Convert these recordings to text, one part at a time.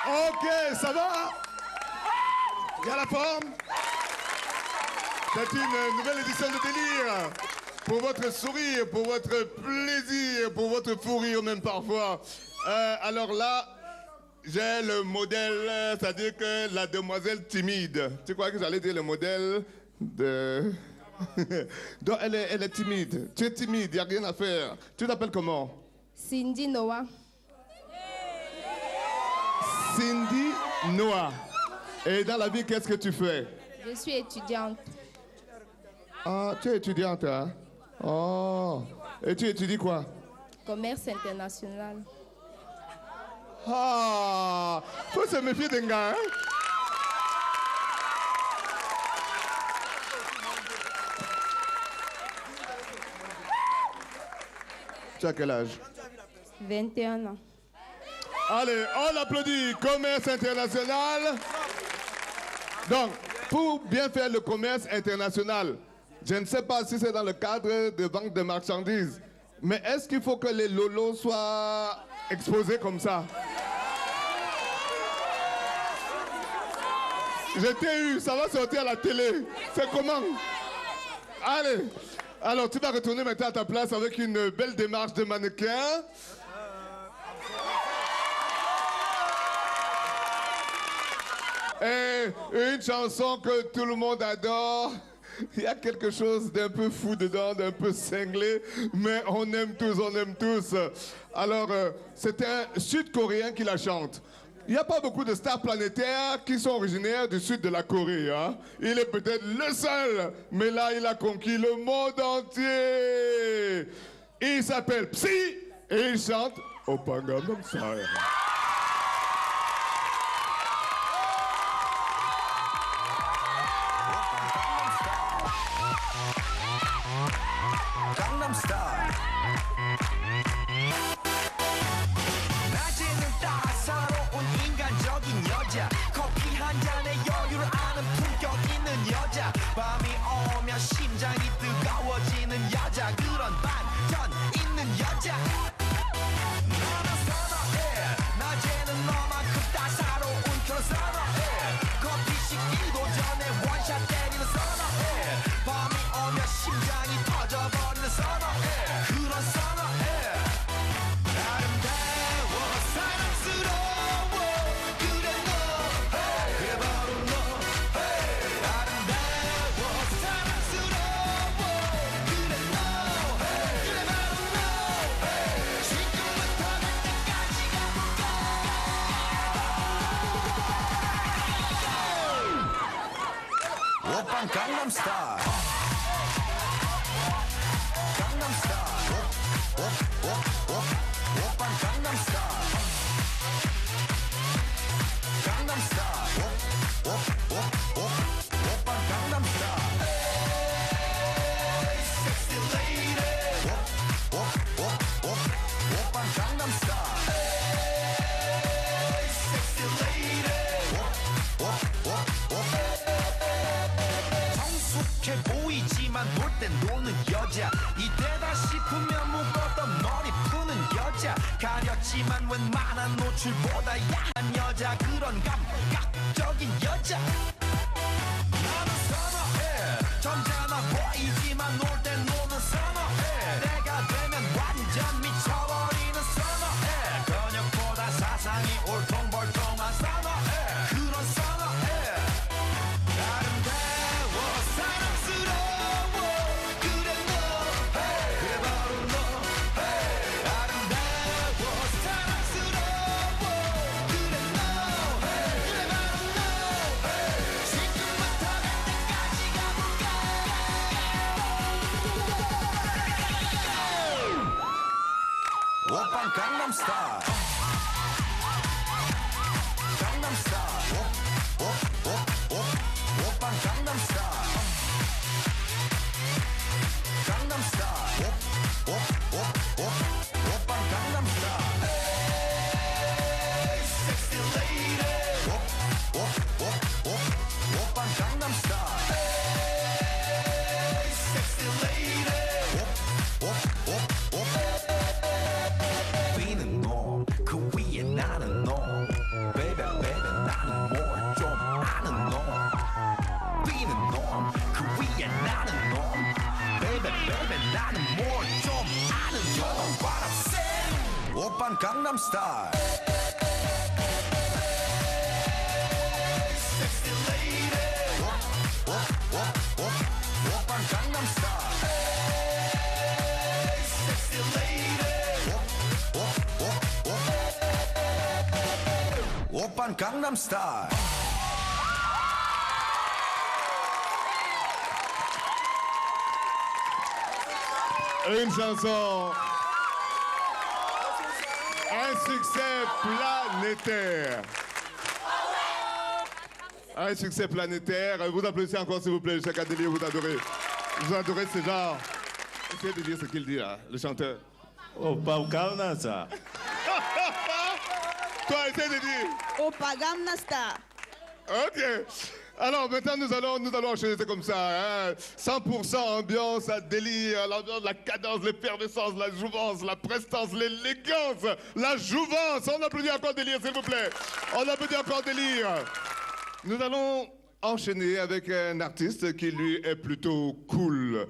Ok, ça va? Il y a la forme? C'est une nouvelle édition de Délire. Pour votre sourire, pour votre plaisir, pour votre fou rire même parfois. Alors là, j'ai le modèle, c'est-à-dire que la demoiselle timide. Tu crois que j'allais dire le modèle de... Donc elle est timide. Tu es timide, il n'y a rien à faire. Tu t'appelles comment? Cindy Noah. Cindy Noah. Et dans la vie, qu'est-ce que tu fais? Je suis étudiante. Ah, tu es étudiante, hein? Oh. Et tu étudies quoi? Commerce international. Ah, faut se méfier d'un gars, hein? Tu as quel âge? 21 ans. Allez, on applaudit Commerce international. Donc, pour bien faire le commerce international, je ne sais pas si c'est dans le cadre de vente de marchandises, mais est-ce qu'il faut que les lolos soient exposés comme ça? Je t'ai eu, ça va sortir à la télé. C'est comment? Allez. Alors, tu vas retourner maintenant à ta place avec une belle démarche de mannequin. Et une chanson que tout le monde adore. Il y a quelque chose d'un peu fou dedans, d'un peu cinglé, mais on aime tous, on aime tous. Alors, c'est un Sud-Coréen qui la chante. Il n'y a pas beaucoup de stars planétaires qui sont originaires du sud de la Corée. Hein? Il est peut-être le seul, mais là, il a conquis le monde entier. Il s'appelle Psy et il chante Oppa Gangnam Style. 밤이 오면 심장이 뜨거워지는 여자 그런 반전 있는 여자 너는 선어해 낮에는 너만큼 따사로운 그런 선어해 커피 식기도 전에 원샷 때리는 선어해 밤이 오면 심장이 터져버리는 선어해 그런 선어해 아름다워 사랑스러워 그래 너 그래 바로 너 Gangnam Style. Gangnam Style. Oppa Gangnam Style. Gangnam Style. Oppa Gangnam Style. Hey, sexy lady. Oppa Gangnam Style. Hey, sexy lady. 익숙해 보이지만 놀 땐 노는 여자 이때다 싶으면 묶었던 머리 푸는 여자 가렸지만 웬만한 노출보다 야한 여자 그런 감각적인 여자 나는 선어해 점잖아 보이지만 놀 땐 노는 선어해 내가 되면 완전 미쳐버리는 선어해 근육보다 사상이 울퉁불퉁한 선어해 그런 선어해 Gangnam Style. Gangnam Style. Oppa Gangnam Style. Gangnam Style. Oppa Gangnam Style. Hey, sexy lady. Oppa Gangnam Style. Hey, sexy lady. Oppan Gangnam Style. Sexy lady. Oppan Gangnam Style. Sexy lady. Oppan Gangnam Style. Une chanson. Un succès planétaire. Un succès planétaire. Vous applaudissez encore s'il vous plaît. Chaka Délire, vous adorez. Vous adorez ce genre. Essayez de dire ce qu'il dit là, le chanteur. Oppa Gangnam Style. Toi, essaye de dire. Oppa Gangnam Style. Ok. Alors maintenant nous allons enchaîner, c'est comme ça, hein. 100% ambiance, délire, l'ambiance, la cadence, l'effervescence, la jouvence, la prestance, l'élégance, la jouvence. On applaudit encore délire s'il vous plaît. On applaudit encore délire. Nous allons enchaîner avec un artiste qui lui est plutôt cool.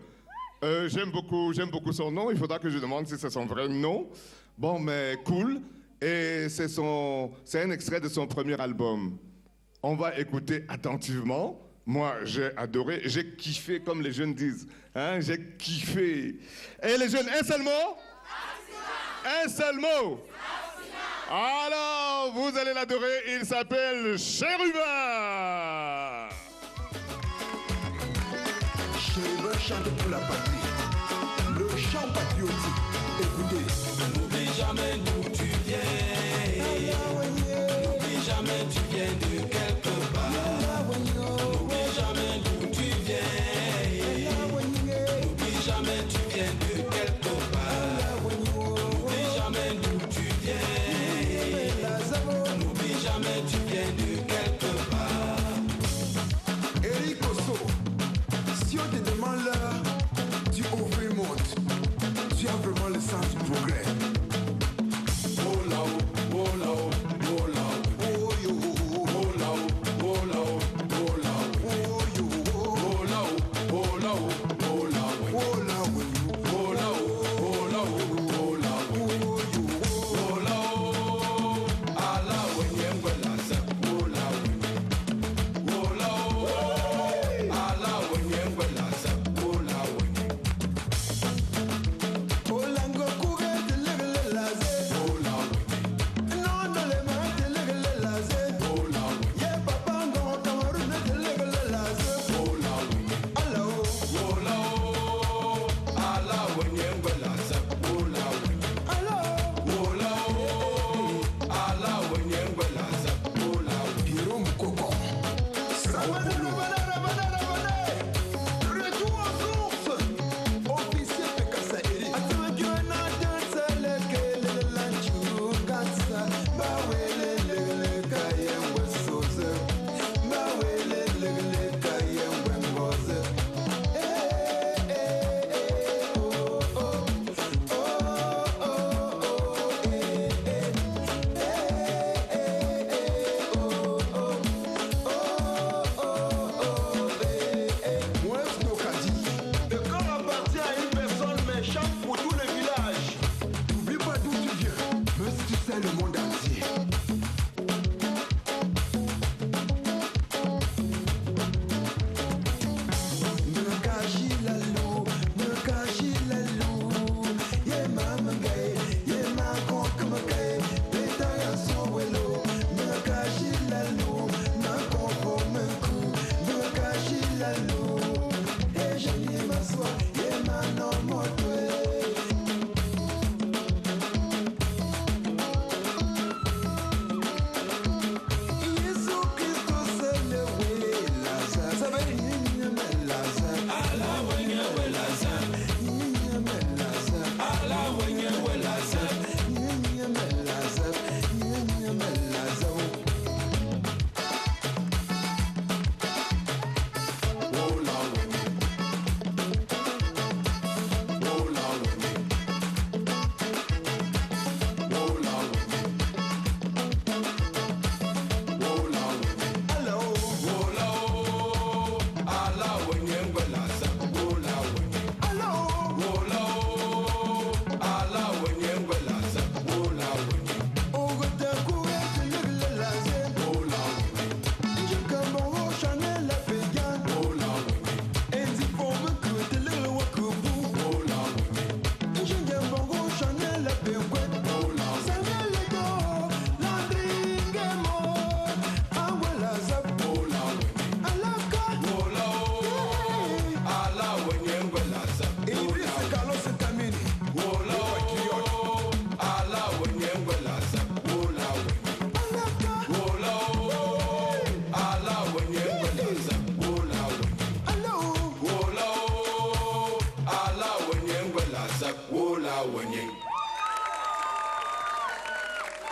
J'aime beaucoup son nom. Il faudra que je demande si c'est son vrai nom. Bon, mais cool. Et c'est un extrait de son premier album. On va écouter attentivement. Moi, j'ai adoré, j'ai kiffé, comme les jeunes disent. Hein, j'ai kiffé. Et les jeunes, un seul mot? Un seul mot? Alors, vous allez l'adorer. Il s'appelle Chérubin. Chérubin chante pour la patrie. Le chant patriotique. Écoutez. N'oublie jamais d'où tu viens. N'oublie jamais tu viens de quelque part. N'oublie jamais d'où tu viens. N'oublie jamais tu viens de quelque part. N'oublie jamais d'où tu viens. N'oublie jamais tu viens de quelque part. Eric Osso, si on te demande l'heure, tu ouvres le monde. Tu as vraiment le sens du progrès. Oh là-haut.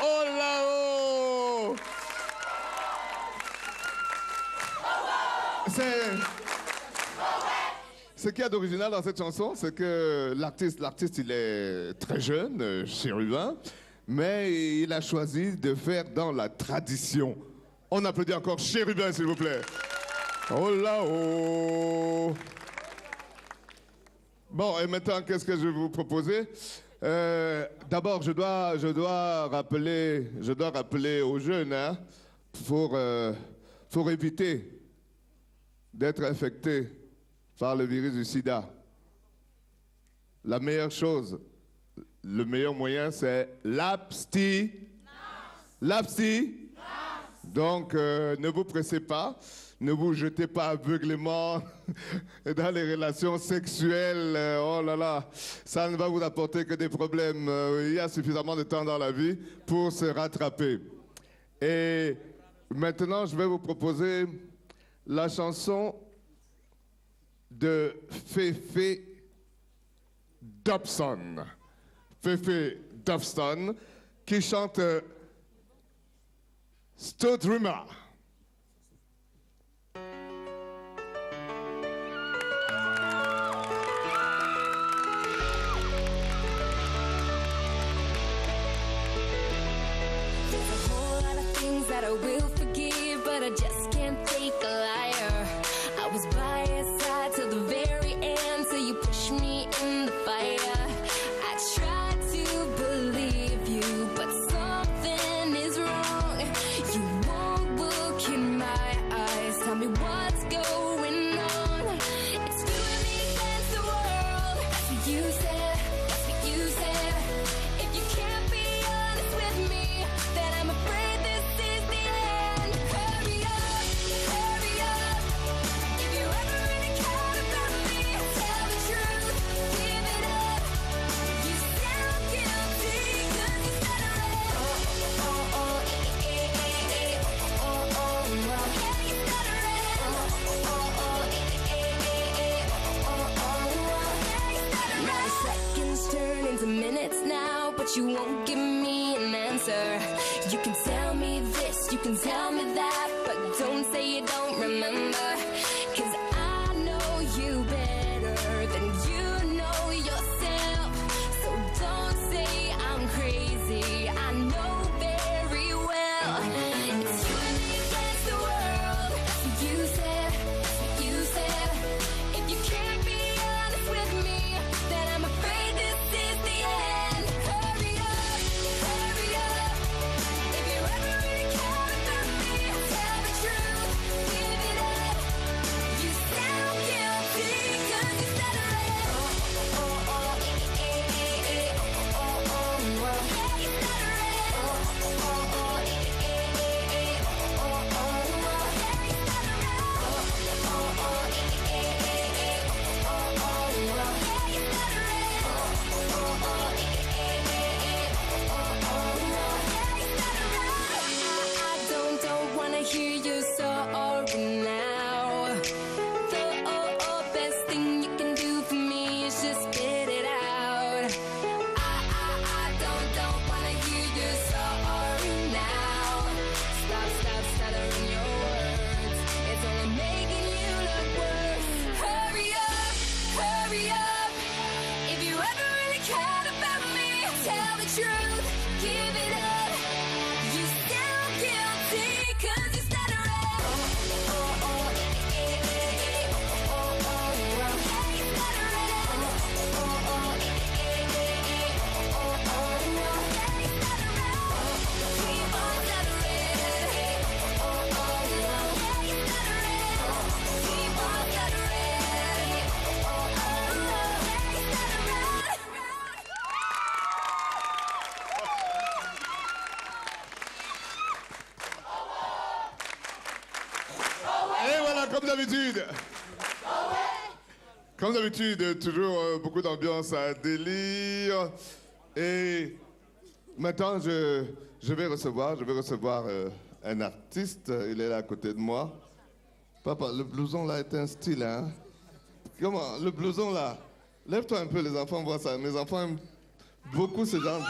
Oh là-haut! Ce qu'il y a d'original dans cette chanson, c'est que l'artiste, il est très jeune, chérubin, mais il a choisi de faire dans la tradition. On applaudit encore Chérubin, s'il vous plaît. Oh là-haut! Bon, et maintenant, qu'est-ce que je vais vous proposer? D'abord, je dois rappeler aux jeunes, hein, pour éviter d'être infectés par le virus du sida. La meilleure chose, le meilleur moyen, c'est l'abstinence. Donc, ne vous pressez pas. Ne vous jetez pas aveuglément dans les relations sexuelles. Oh là là, ça ne va vous apporter que des problèmes. Il y a suffisamment de temps dans la vie pour se rattraper. Et maintenant, je vais vous proposer la chanson de Fefe Dobson. Fefe Dobson qui chante Stodruma. That I will forgive, but I just can't take a liar. I was by your side till the very end, till you pushed me in the fire. I tried to believe you, but something is wrong. You won't look in my eyes, tell me what's going on. It's you and me against the world. That's what you said, that's what you said. If you can't be honest with me, then I'm afraid this is the end. Hurry up, hurry up. If you ever really cared about me, tell the truth, give it up. You sound guilty 'cause you said it right. Oh, oh, oh, eh, eh, eh, oh, oh, oh, well, yeah, you said it right. Oh, oh, oh, eh, eh, eh, oh, oh, well, yeah, you said it right. Now the seconds turn into minutes now, but you won't give me an answer. You can tell me this, you can tell me that, but don't say you don't remember. 'Cause I know you better than you know yourself. So don't say I'm crazy, I know very well. It's you and me against the world. That's what you said, that's what you said. If you can't be honest with me, then I'm afraid this is the end. Hurry up, hurry up. If you ever really cared about me, tell the truth, give it up. You sound guilty 'cause you said it right. Oh, oh, oh, eh, eh, eh, oh, oh, oh, well, yeah, you said it right. Oh, oh, oh, eh, eh, eh, oh, oh, well, yeah, you said it right. Oh, oh, oh, eh, eh, oh, oh, well, yeah, you said it right. Oh, oh, oh, eh, oh, well, yeah, you said it right. I don't wanna hear you sorry now. The best thing you can do for me is just spit it out. I don't wanna hear you sorry now. Stop stuttering your words. It's only making you look worse. Hurry up, hurry up. If you ever really cared about me, tell the truth, give it up. You sound guilty 'cause you said it right. Oh, oh, eh, eh, oh, oh, well, yeah, you said it right. Oh, oh, eh, eh, oh, oh, well, yeah, you said it right. Keep on stuttering. Oh, oh, well, yeah, you said it right. Keep on stuttering. Oh, oh, well, yeah, you said it right. Et voilà, comme d'habitude. Comme d'habitude, toujours beaucoup d'ambiance à délire. Et maintenant, je vais recevoir un artiste. Il est là à côté de moi. Papa, le blouson là est un style, hein? Comment? Le blouson là. Lève-toi un peu, les enfants voient ça. Mes enfants aiment beaucoup ce genre.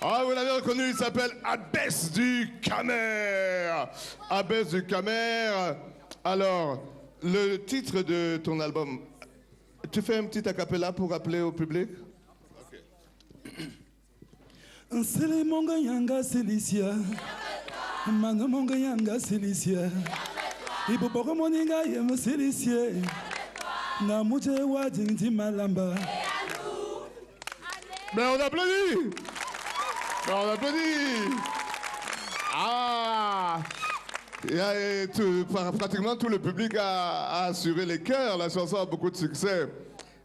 Ah, vous l'avez reconnu, il s'appelle Abbesse du Camer. Abbesse du Camer. Alors, le titre de ton album, tu fais un petit acapella pour rappeler au public? Sele monga yanga Celicia, manga monga yanga Celicia, iboboko moninga yema Celicia, na muje wa jinji malamba. Mais on applaudit! On applaudit! Ah! Pratiquement tout le public a assuré les cœurs. La chanson a beaucoup de succès.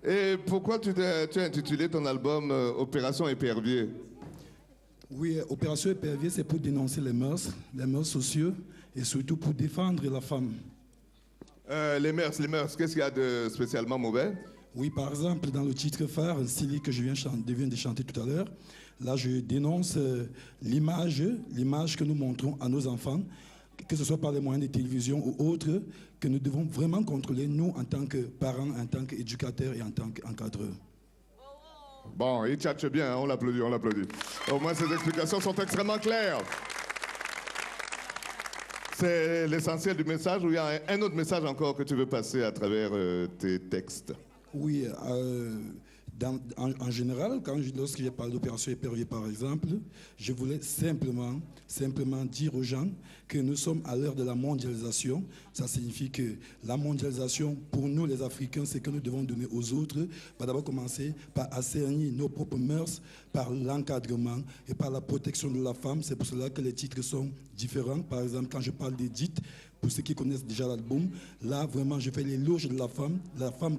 Et pourquoi tu as intitulé ton album Opération Épervier? Oui, Opération Épervier, c'est pour dénoncer les mœurs sociaux et surtout pour défendre la femme. Les mœurs, qu'est-ce qu'il y a de spécialement mauvais? Oui, par exemple, dans le titre phare, Silly, que je viens de chanter tout à l'heure, là, je dénonce l'image que nous montrons à nos enfants, que ce soit par les moyens de télévision ou autres, que nous devons vraiment contrôler, nous, en tant que parents, en tant qu'éducateurs et en tant qu'encadreurs. Bon, il tchatche bien, hein, on l'applaudit. Au moins, ces explications sont extrêmement claires. C'est l'essentiel du message, ou il y a un autre message encore que tu veux passer à travers tes textes? Oui, en général, lorsque j'ai parlé d'opération Épervier, par exemple, je voulais simplement dire aux gens que nous sommes à l'heure de la mondialisation. Ça signifie que la mondialisation, pour nous les Africains, c'est que nous devons donner aux autres. On va d'abord commencer par assainir nos propres mœurs, par l'encadrement et par la protection de la femme. C'est pour cela que les titres sont différents. Par exemple, quand je parle d'Edith, pour ceux qui connaissent déjà l'album, là, vraiment, je fais l'éloge de la femme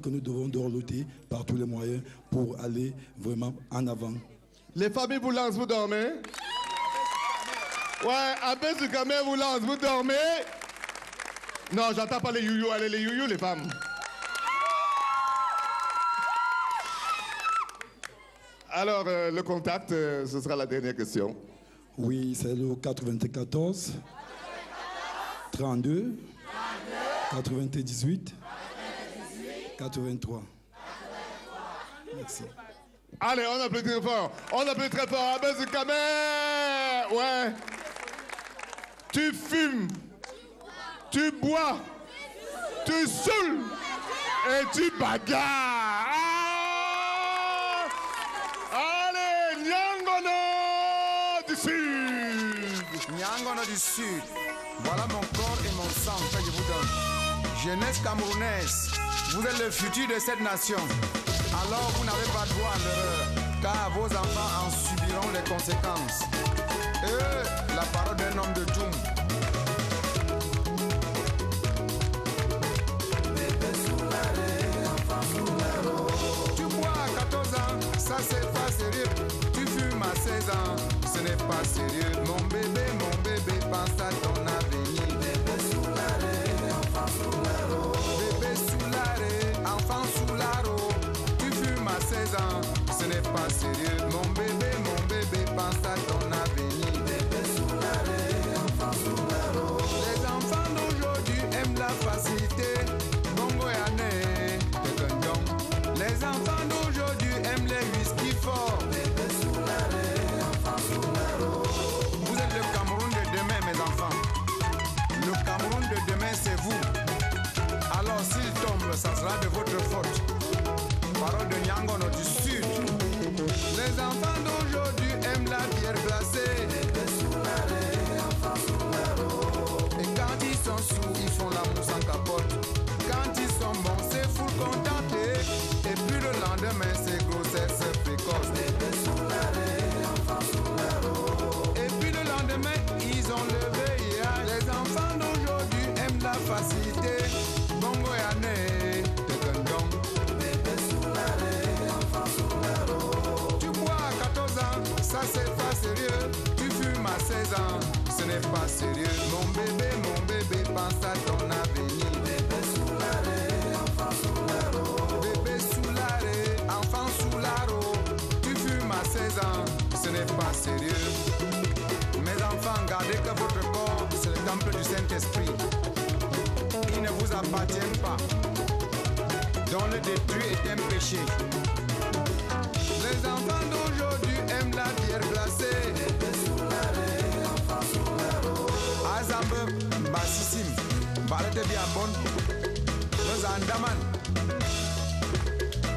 que nous devons dorloter par tous les moyens pour aller vraiment en avant. Les familles vous lancent, vous dormez? Ouais, Abbesse du Camer vous lance, vous dormez? Non, j'entends pas les youyou. Allez, les youyou, les femmes. Alors, le contact, ce sera la dernière question. Oui, c'est le 94 32 98 83. Merci. Allez, on applaudit très fort. Abbesse du Camer. Ouais. Tu fumes, tu bois, tu saoules et tu bagarres. Ah! Allez, Nyangono du Sud. Nyangono du Sud. Voilà mon corps et mon sang que je vous donne. Jeunesse camerounaise, vous êtes le futur de cette nation. Alors vous n'avez pas droit à l'erreur, car vos enfants en subiront les conséquences. La parole d'un homme de Djoum. Tu bois à 14 ans, ça c'est pas sérieux. Tu fumes à 16 ans, ce n'est pas sérieux. Mon bébé, pense à ton avenir. Bébé Soulare, enfant Soularo. Bébé Soulare, enfant Soularo. Tu fumes à 16 ans, ce n'est pas sérieux. Mon bébé, pense à ton avenir. Bébé Soulare, enfant Soularo. Les enfants d'aujourd'hui aiment la facilité. Bongo Yane, Tekondong. Les enfants d'aujourd'hui aiment les whisky forts. Bébé Soulare, enfant Soularo. Vous êtes le Cameroun de demain, mes enfants. Le Cameroun de demain, c'est vous. Alors s'il tombe, ça sera de votre faute. Parole de Nyangono du Sud. Les enfants d'aujourd'hui aiment la bière glacée. Et quand ils sont sous, ils font l'amour sans capote. Quand ils sont bons, c'est full contenté. Et puis le lendemain, c'est grossesse précoce. Et puis le lendemain, ils ont le VIH. Les enfants d'aujourd'hui aiment la facilité. Bongo Yane, Tekondong. Tu bois à 14 ans, ça c'est pas sérieux. Tu fumes à 16 ans, ce n'est pas sérieux. Mon bébé, pense à ton avenir. Bébé Soulare, enfant Soularo. Bébé Soulare, enfant Soularo. Tu fumes à 16 ans, ce n'est pas sérieux. Mes enfants, gardez que votre corps, c'est le temple du Saint-Esprit. Il ne vous appartient pas. Dont le détruit est un péché. Les enfants d'aujourd'hui aiment la bière glacée. Azambe Mbasisim, Balete Biabon, Andaman,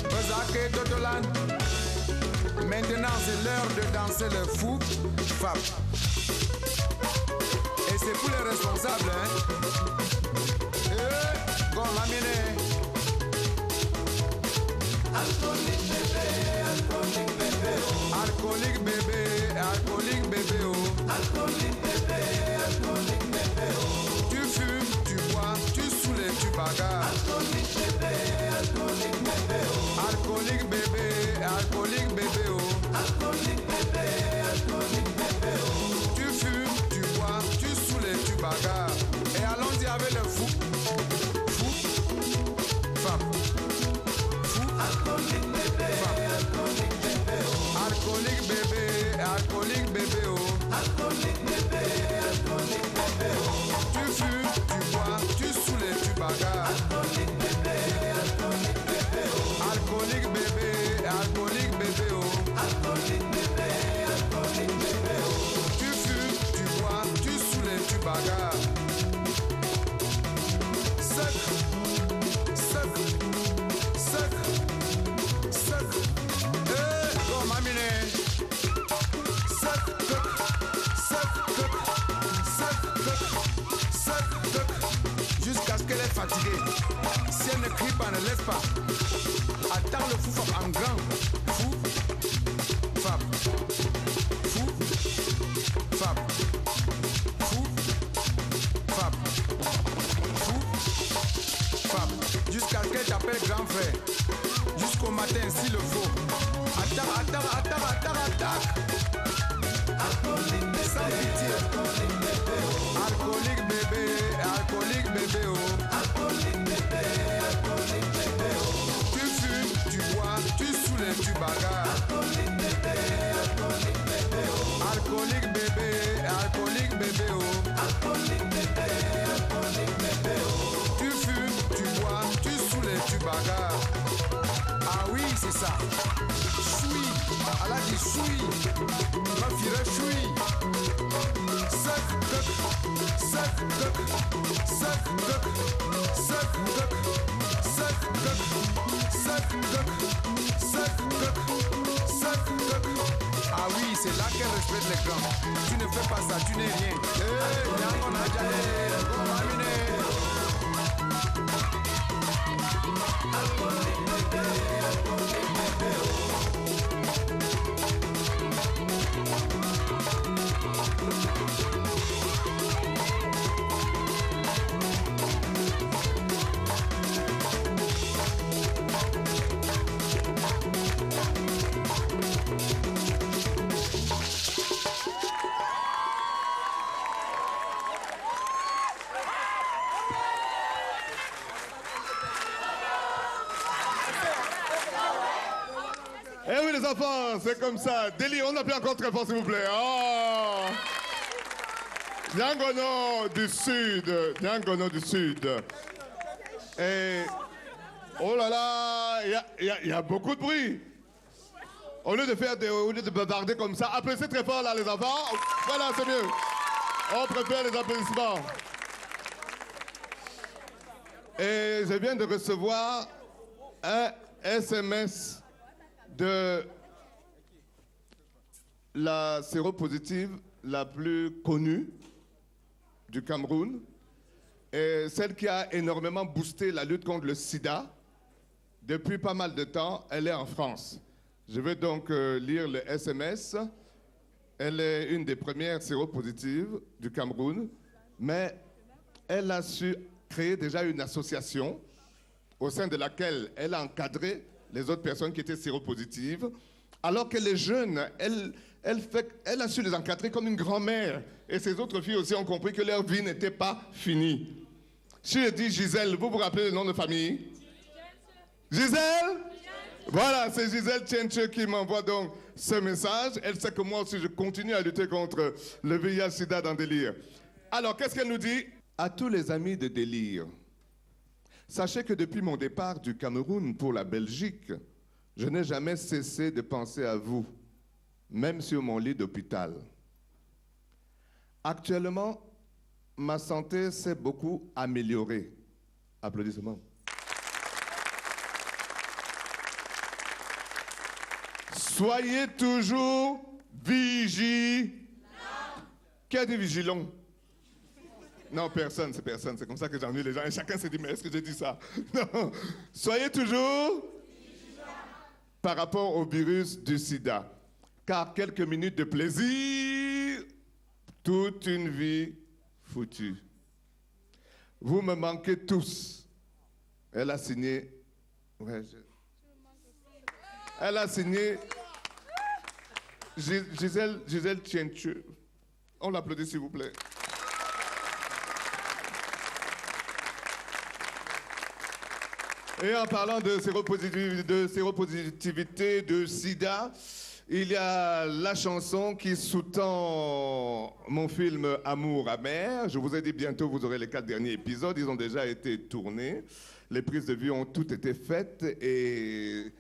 Bozake Totolan. Maintenant c'est l'heure de danser le fou Fab. Et c'est pour les responsables, hein. Go mamine. Alcoolique bébé, alcoolique bébé, alcoolique bébé, oh. Alcoolique bébé, oh. Tu fumes, tu bois, tu saoules et tu bagarres. Alcoolique bébé, oh. Alcoolique bébé, alcoolique bébé, oh. Alcoolique bébé, oh. Tu fumes, tu bois, tu saoules et tu bagarres. Et allons-y avec le fou. Fou, femme. Fou, alcoolique bébé, alcoolique bébé, oh. Alcoolique bébé, alcoolique bébé, oh. Alcoolique bébé, oh. Tu fumes, tu bois, tu saoules et tu bagarres. Alcoolique bébé, oh. Alcoolique bébé, alcoolique bébé, oh. Alcoolique bébé, oh. Tu fumes, tu bois, tu saoules et tu bagarres. Sec, sec, sec, sec. Go mamine. Sec, jusqu'à ce qu'elle est fatiguée. Si elle ne crie pas, ne laisse pas. Attends le fou Fab en grand. Fou Fab. Fou Fab. Fou Fab. Fou Fab. Jusqu'à ce qu'elle t'appelle grand frère. Jusqu'au matin s'il le faut. Attaque. Alcoolique bébé, sans pitié. Alcoolique bébé, alcoolique bébé, oh. Alcoolique bébé, oh. Tu fumes, tu bois, tu saoules et tu bagarres. Alcoolique bébé, oh. Alcoolique bébé, alcoolique bébé, oh. Alcoolique bébé, oh. Tu fumes, tu bois, tu saoules et tu bagarres. Ah oui, c'est ça. Choui, elle a dit choui. Ma fille choui. Ah oui, c'est là qu'elle respecte les grands. Tu ne fais pas ça, tu n'es rien. Nyango Nadjale, Mamine. Eh oui les enfants, c'est comme ça. Délire, on appuie encore très fort s'il vous plaît. Oh Nyangono du Sud. Nyangono du Sud. Et oh là là, il y a beaucoup de bruit. Au lieu de bavarder comme ça, applaudissez très fort là les enfants. Voilà, c'est mieux. On préfère les applaudissements. Et je viens de recevoir un SMS de la séropositive la plus connue du Cameroun et celle qui a énormément boosté la lutte contre le sida depuis pas mal de temps. Elle est en France. Je vais donc lire le SMS. Elle est une des premières séropositives du Cameroun, mais elle a su créer déjà une association au sein de laquelle elle a encadré les autres personnes qui étaient séropositives, alors que les jeunes, elle a su les encadrer comme une grand-mère. Et ces autres filles aussi ont compris que leur vie n'était pas finie. Si je dis Gisèle, vous vous rappelez le nom de famille? Gisèle? Voilà, c'est Gisèle Tchenche qui m'envoie donc ce message. Elle sait que moi aussi, je continue à lutter contre le VIH-Sida dans Délire. Alors, qu'est-ce qu'elle nous dit? À tous les amis de Délire, sachez que depuis mon départ du Cameroun pour la Belgique, je n'ai jamais cessé de penser à vous, même sur mon lit d'hôpital. Actuellement, ma santé s'est beaucoup améliorée. Applaudissements. Soyez toujours vigilants. Qui a dit vigilant? Non, personne, c'est comme ça que j'ennuie les gens. Et chacun se dit, mais est-ce que j'ai dit ça? Non. Soyez toujours par rapport au virus du sida. Car quelques minutes de plaisir, toute une vie foutue. Vous me manquez tous. Elle a signé. Ouais, Elle a signé. Gisèle Tientu. On l'applaudit, s'il vous plaît. Et en parlant de séropositivité, de sida, il y a la chanson qui sous-tend mon film Amour amer. Je vous ai dit bientôt vous aurez les 4 derniers épisodes. Ils ont déjà été tournés. Les prises de vue ont toutes été faites et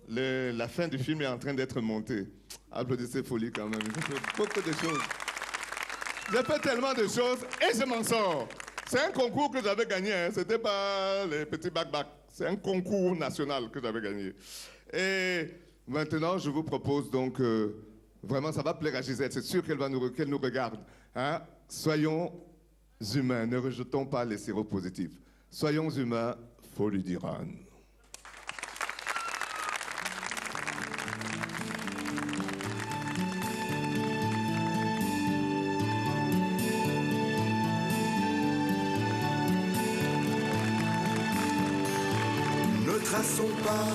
la fin du film est en train d'être montée. Applaudissez Folie quand même. J'ai fait beaucoup de choses. J'ai fait tellement de choses et je m'en sors. C'est un concours que j'avais gagné. Hein. C'était pas les petits bac-bac. C'est un concours national que j'avais gagné. Et maintenant, je vous propose donc, vraiment, ça va plaire à Gisèle. C'est sûr qu'elle nous regarde. Hein? Soyons humains, ne rejetons pas les séropositifs. Soyons humains, Folie d'Iran. Ne traçons pas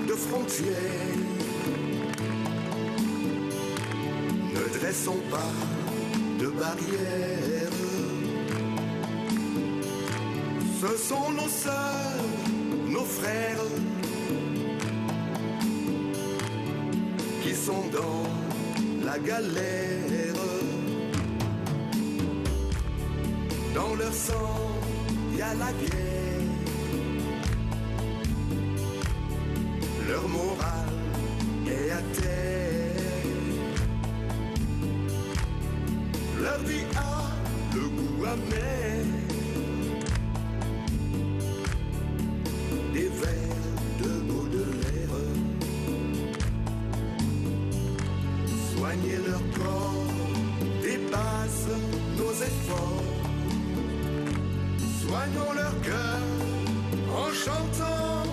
de frontières, ne dressons pas de barrières. Ce sont nos sœurs, nos frères qui sont dans la galère. Dans leur sang, il y a la guerre. Leur morale est à terre. Leur vie a le goût amer. Des vers de Baudelaire. Soigner leur corps dépasse nos efforts. Soignons leur cœur en chantant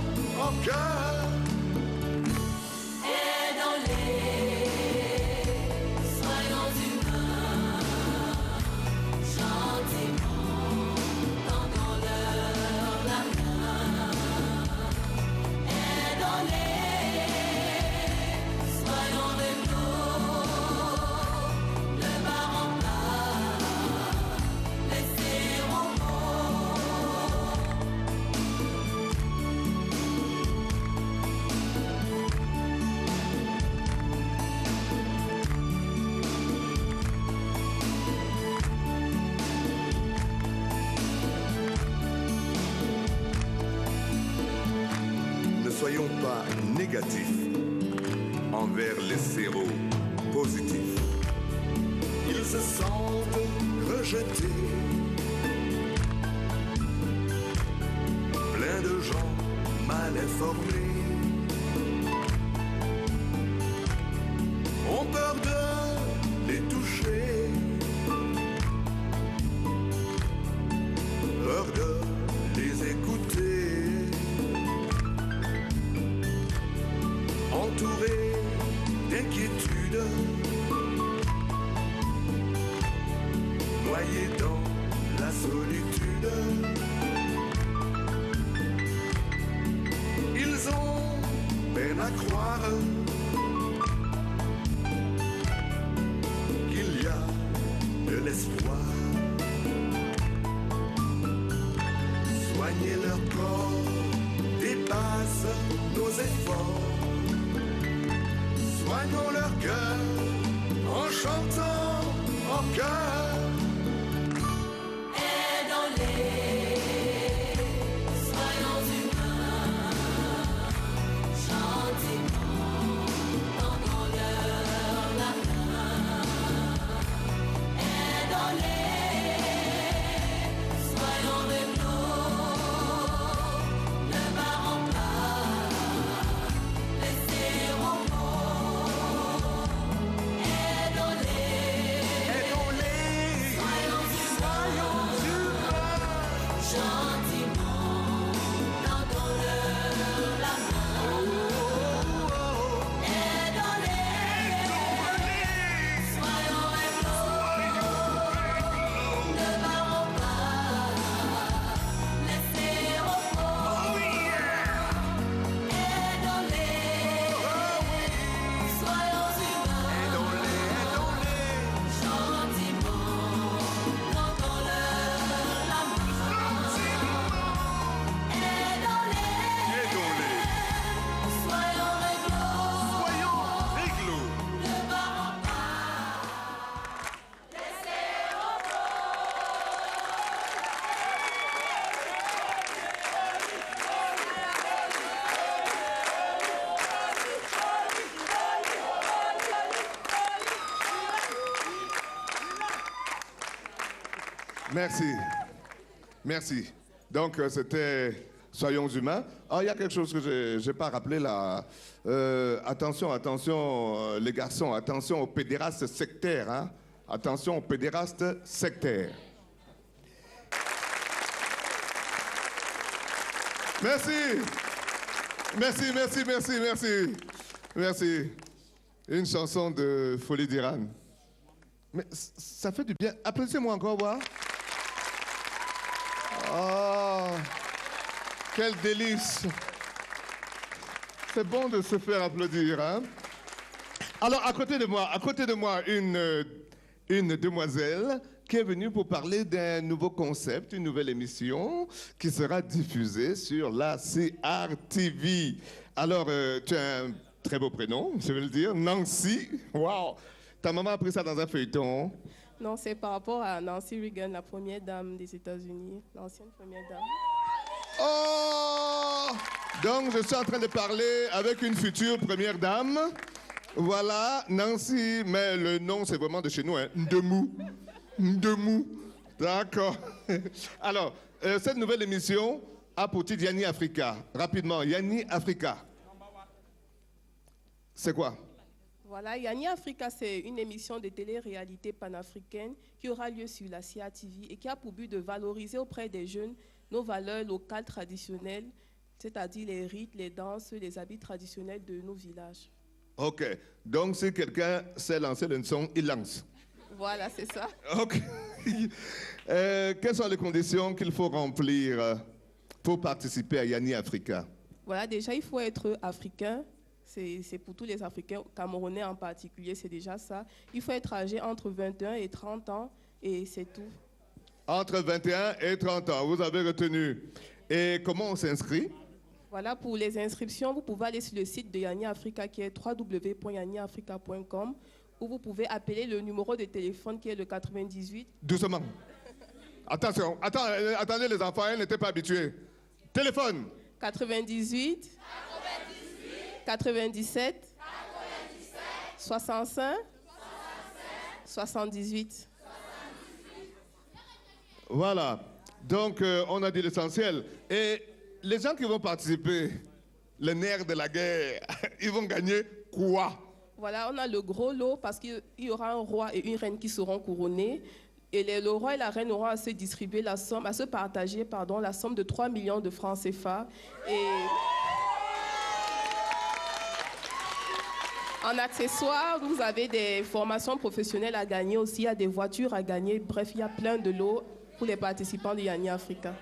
en chœur. Ne soyons pas négatifs envers les séropositifs. Ils se sentent rejetés. Plein de gens mal informés ont peur de les toucher, peur de les écouter. Entourés d'inquiétude, noyés dans la solitude, ils ont peine à croire qu'il y a de l'espoir. Soigner leur corps dépasse nos efforts. Soignons leur cœur en chantant en chœur. Aidons-les, soyons humains, gentiment, tendons-leur la main. Aidons-les. Merci. Merci. Donc, c'était Soyons humains. Ah, il y a quelque chose que je n'ai pas rappelé là. Attention, les garçons, attention aux pédérastes sectaires. Hein? Attention aux pédérastes sectaires. Merci. Merci. Une chanson de Folie d'Iran. Mais ça fait du bien. Applaudissez-moi encore, voir. Oh, quel délice. C'est bon de se faire applaudir, hein? Alors, à côté de moi, une demoiselle qui est venue pour parler d'un nouveau concept, une nouvelle émission qui sera diffusée sur la CRTV. Alors, tu as un très beau prénom, je vais le dire, Nancy. Wow! Ta maman a pris ça dans un feuilleton. Non, c'est par rapport à Nancy Reagan, la première dame des États-Unis, l'ancienne première dame. Oh! Donc, je suis en train de parler avec une future première dame. Voilà, Nancy, mais le nom, c'est vraiment de chez nous, hein. Ndemou. D'accord. Alors, cette nouvelle émission a pour titre Yanni Africa. Rapidement, Yanni Africa. C'est quoi? Voilà, Yanni Africa, c'est une émission de télé-réalité panafricaine qui aura lieu sur la CRTV et qui a pour but de valoriser auprès des jeunes nos valeurs locales traditionnelles, c'est-à-dire les rites, les danses, les habits traditionnels de nos villages. OK. Donc, si quelqu'un sait lancer le son, il lance. Voilà, c'est ça. OK. Quelles sont les conditions qu'il faut remplir pour participer à Yanni Africa? Voilà, déjà, il faut être africain. C'est pour tous les Africains, Camerounais en particulier, c'est déjà ça. Il faut être âgé entre 21 et 30 ans et c'est tout. Entre 21 et 30 ans, vous avez retenu. Et comment on s'inscrit? Voilà, pour les inscriptions, vous pouvez aller sur le site de Yanni Africa qui est www.yanniafrica.com où vous pouvez appeler le numéro de téléphone qui est le 98. Doucement. Attention, attendez les enfants, ils n'étaient pas habitués. Téléphone. 98. 97. 65. 78. Voilà. Donc, on a dit l'essentiel. Et les gens qui vont participer, les nerfs de la guerre, ils vont gagner quoi? Voilà, on a le gros lot parce qu'il y aura un roi et une reine qui seront couronnés. Et le roi et la reine auront à se distribuer la somme, à se partager, la somme de 3 millions de francs CFA. Et en accessoire, vous avez des formations professionnelles à gagner aussi, il y a des voitures à gagner. Bref, il y a plein de lots pour les participants de Yanni Africa.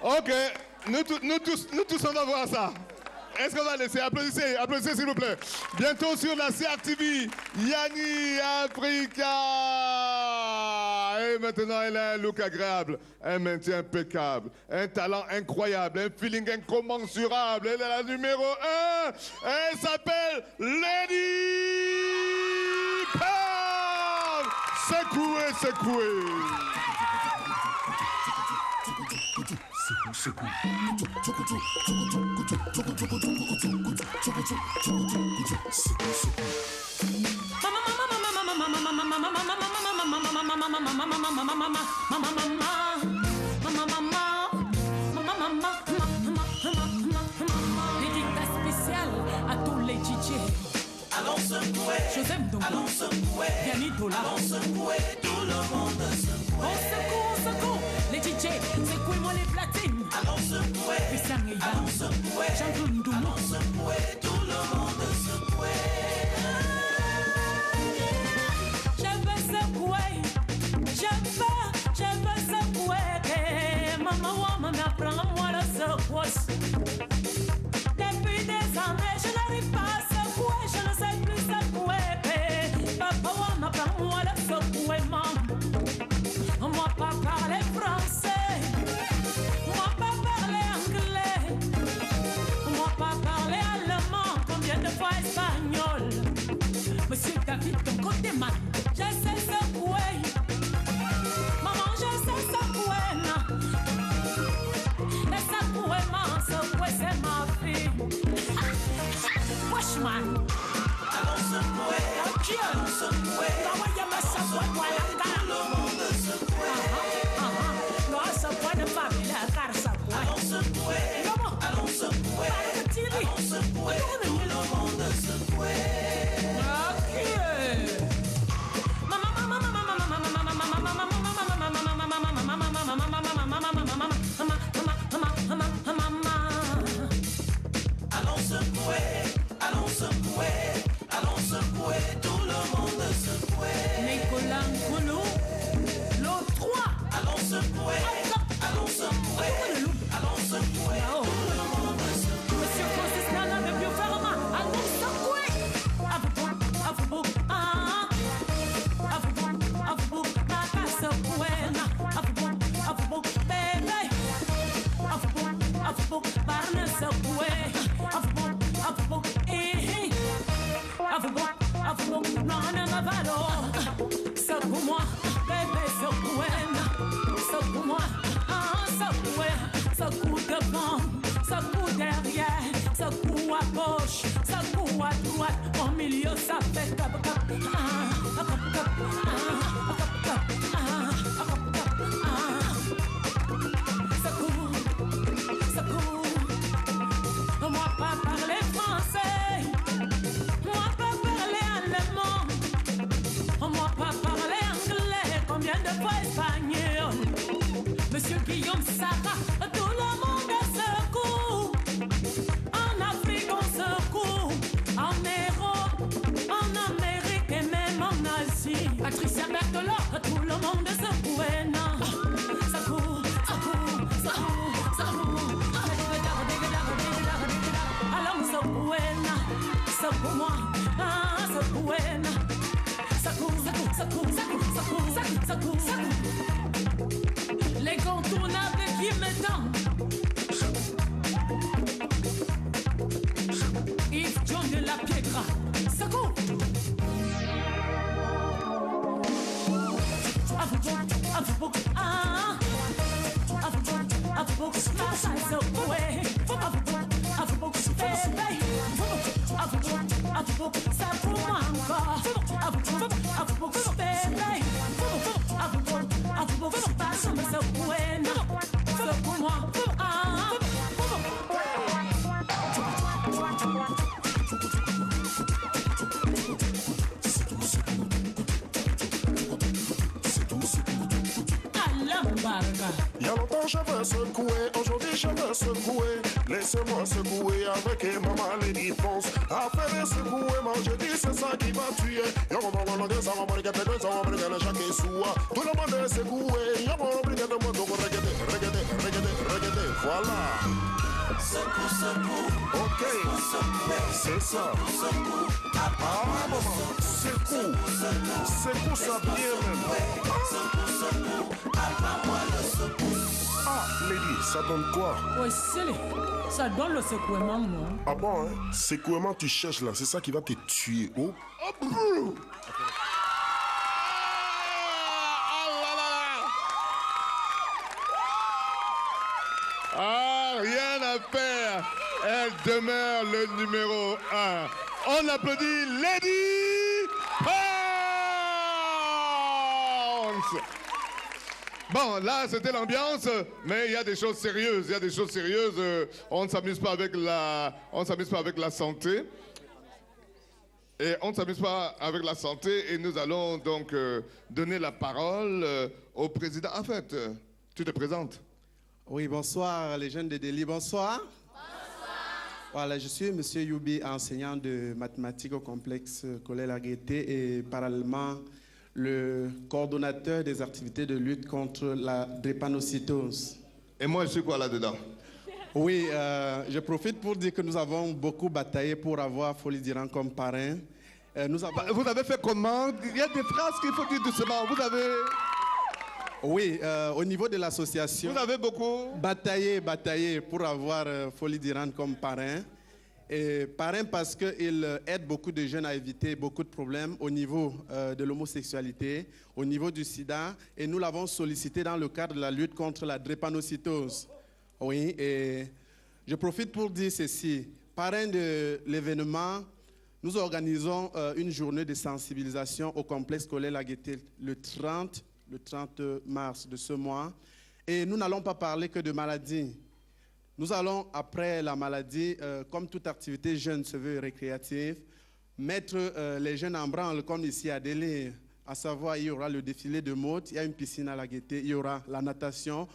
OK, nous tous, on va voir ça. Est-ce qu'on va laisser? Applaudissez s'il vous plaît. Bientôt sur la CRTV, Yanni Africa. Et maintenant, elle a un look agréable, un maintien impeccable, un talent incroyable, un feeling incommensurable. Elle est la numéro 1. Elle s'appelle Lady Pam. Secouez. Dédicace spéciale à tous les DJ. Allons secouer, Joseph Ndongo, allons secouer, Yanni Dola, allons secouer, tout le monde secouer. On secoue, les DJ, secouez-moi les platines. Allons secouer, Christian Eya, allons secouer, Jean-Claude Ndoumou, allons secouer, tout le monde secouer. Je veux secouer, maman, apprends-moi le secousse. Depuis des années, je n'arrive pas à secouer, je ne sais plus secouer. Papa, apprends-moi le secouer, maman. Moi pas parler français, moi pas parler anglais, moi pas parler allemand, combien de fois espagnol. Monsieur David, ton côté mal, je sais secouer. Maman, je sais secouer, non. Les secouer, maman, secouer, c'est ma fille. Washman. Allons secouer, Allons secouer. tout le monde secouer. secouer, allons secouer, allons secouer, tout le monde secouer. Allons secouer, allons secouer, allons secouer, tout le monde secouer. Nicolas Nkoulou, l'autre 3. Allons secouer, allons secouer, allons secouer, tout le monde secouer. Monsieur Francis Nana de Biofarma, allons secouer. Afou, Naka secouer. Afou, bébé. Afou, Barne secouer. Afou, Afou, non, Navalo. Secoue-moi, bébé, secoue-moi, secoue devant, secoue derrière, secoue à gauche, secoue à droite, au milieu ça fait cap. Secoue, moi pas parler français, moi pas parler allemand. Moi pas parler anglais, combien de fois espagnol. Monsieur Guillaume Sarah, tout le monde secoue. En Afrique on secoue, en Europe, en Amérique et même en Asie. Patricia Berthelot, tout le monde secoue. Secoue, allons secouer, secoue-moi, secouer. Secoue. Les contournables qui me tendent. Yves John de la Piedra. Secoue. Ça pour moi encore. Il y a longtemps je veux secouer, aujourd'hui je veux secouer. Laissez-moi secouer avec ma maladie fonce. Affaire secouer, moi je dis c'est ça qui va tuer. Tout le monde est secoué, regardez, voilà. Secoue. Ok, c'est ça. Ah, maman, secoue ça bien même. Ah, Lady, ça donne quoi? Oui, ça donne le secouement, non? Ah bon, hein? Secouement, tu cherches là, c'est ça qui va te tuer. Oh. Ah, rien à faire. Elle demeure le numéro 1. On applaudit Lady Pounce. Bon, là, c'était l'ambiance, mais il y a des choses sérieuses. On ne s'amuse pas avec la santé. Et on ne s'amuse pas avec la santé. Et nous allons donc donner la parole au président. En fait, tu te présentes. Oui, bonsoir les jeunes de Delhi, bonsoir. Voilà, je suis M. Youbi, enseignant de mathématiques au complexe Collège Lagueté et parallèlement le coordonnateur des activités de lutte contre la drépanocytose. Et moi, je suis quoi là-dedans? Oui, je profite pour dire que nous avons beaucoup bataillé pour avoir Folie d'Iran comme parrain. Vous avez fait comment? Il y a des phrases qu'il faut dire doucement. Vous avez... Oui, au niveau de l'association... Vous avez beaucoup bataillé pour avoir Folie d'Iran comme parrain. Et parrain parce qu'il aide beaucoup de jeunes à éviter beaucoup de problèmes au niveau de l'homosexualité, au niveau du sida. Et nous l'avons sollicité dans le cadre de la lutte contre la drépanocytose. Oui, et je profite pour dire ceci. Parrain de l'événement, nous organisons une journée de sensibilisation au complexe Collège Lagueté le 30 mars de ce mois. Et nous n'allons pas parler que de maladies. Nous allons, après la maladie, comme toute activité jeune se veut récréative, mettre les jeunes en branle, comme ici à Délé. À savoir, il y aura le défilé de mode, il y a une piscine à la Gaîté, il y aura la natation,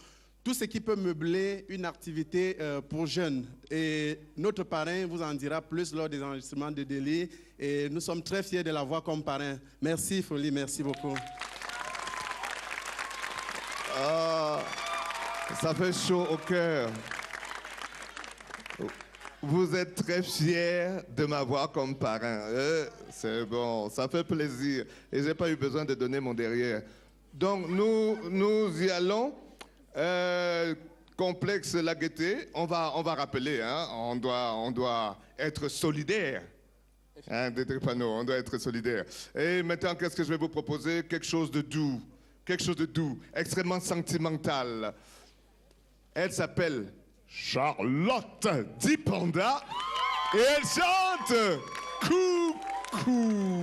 tout ce qui peut meubler une activité pour jeunes. Et notre parrain vous en dira plus lors des enregistrements de Délé. Et nous sommes très fiers de l'avoir comme parrain. Merci Folie, merci beaucoup. Ah, ça fait chaud au cœur. Vous êtes très fiers de m'avoir comme parrain. C'est bon, ça fait plaisir. Et je n'ai pas eu besoin de donner mon derrière. Donc, nous y allons. Complexe La Gaîté, on va rappeler, hein, on doit être solidaire. Hein, des panneaux, on doit être solidaire. Et maintenant, qu'est-ce que je vais vous proposer? Quelque chose de doux, extrêmement sentimental. Elle s'appelle Charlotte Dipanda et elle chante Coucou.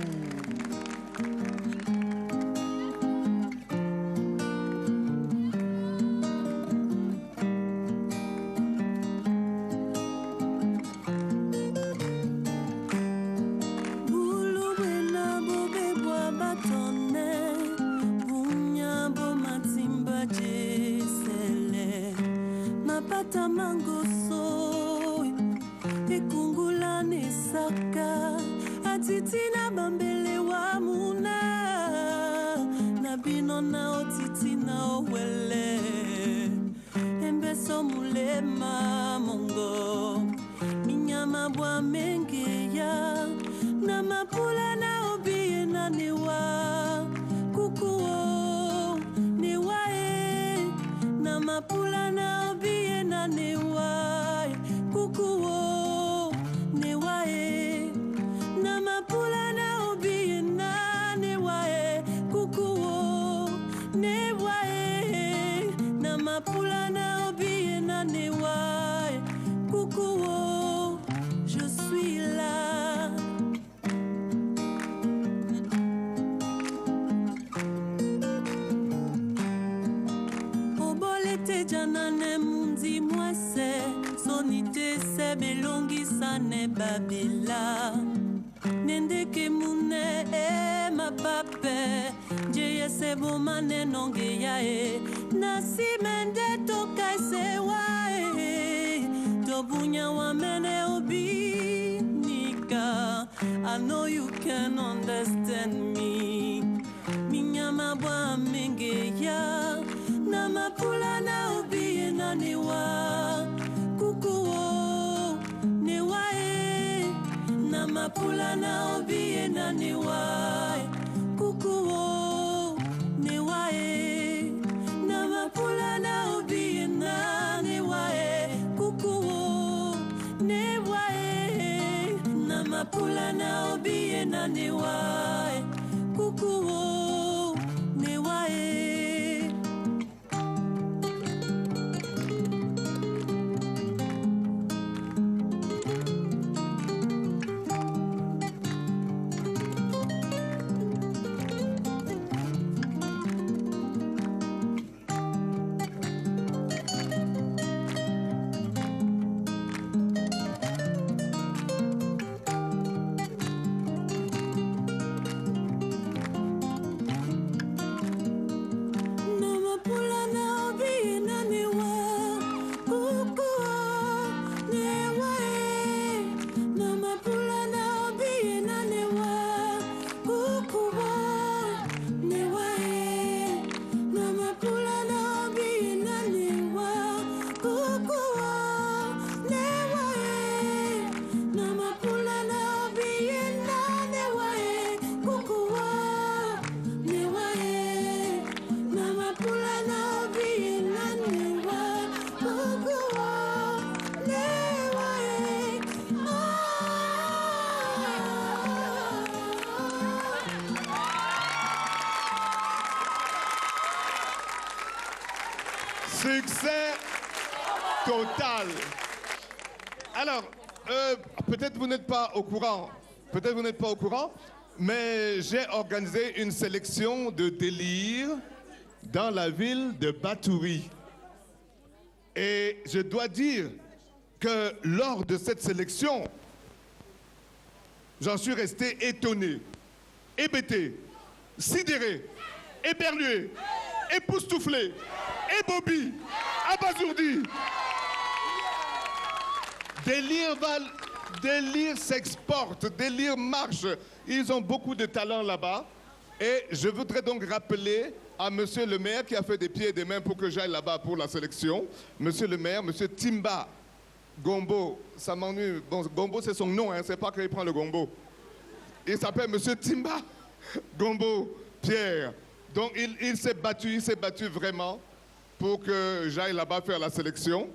Titina bambele wa muna Nabino na otitina owele Embeso mulema mongo Minyama bwa menge ya Na mapula na obiye na niwa Kukuo niwa Na mapula na obiye na niwa Kukuo niwa Namapula na obi na newae kukuo newae Namapula na obi na newae kukuo je suis là Obolete janane mundi mwese sonite se belongi sane babila Nendeke mune ma pape Jeye sebo mane nonge ya Nasi mende toka se wae Tobunya wa mene obi nika I know you can understand me Minyama bwa menge ya Namapula na obi na niwa Kukuo niwae Namapula na obi na niwae Kukuo niwae Namapula na obi na niwae Kukuo niwae Namapula na obi na niwae Kukuo niwae Succès total. Alors, peut-être vous n'êtes pas au courant. Mais j'ai organisé une sélection de délire dans la ville de Batouri. Et je dois dire que lors de cette sélection, j'en suis resté étonné, hébété, sidéré, éberlué, époustouflé, ébobi, abasourdi. Des lyres s'exportent, des lyres marchent. Ils ont beaucoup de talent là-bas. Et je voudrais donc rappeler à monsieur le maire qui a fait des pieds et des mains pour que j'aille là-bas pour la sélection. Monsieur le maire, monsieur Timba Gombo, ça m'ennuie. Bon, Gombo, c'est son nom, hein, c'est pas qu'il prend le Gombo. Il s'appelle monsieur Timba Gombo Pierre. Donc il s'est battu vraiment pour que j'aille là-bas faire la sélection.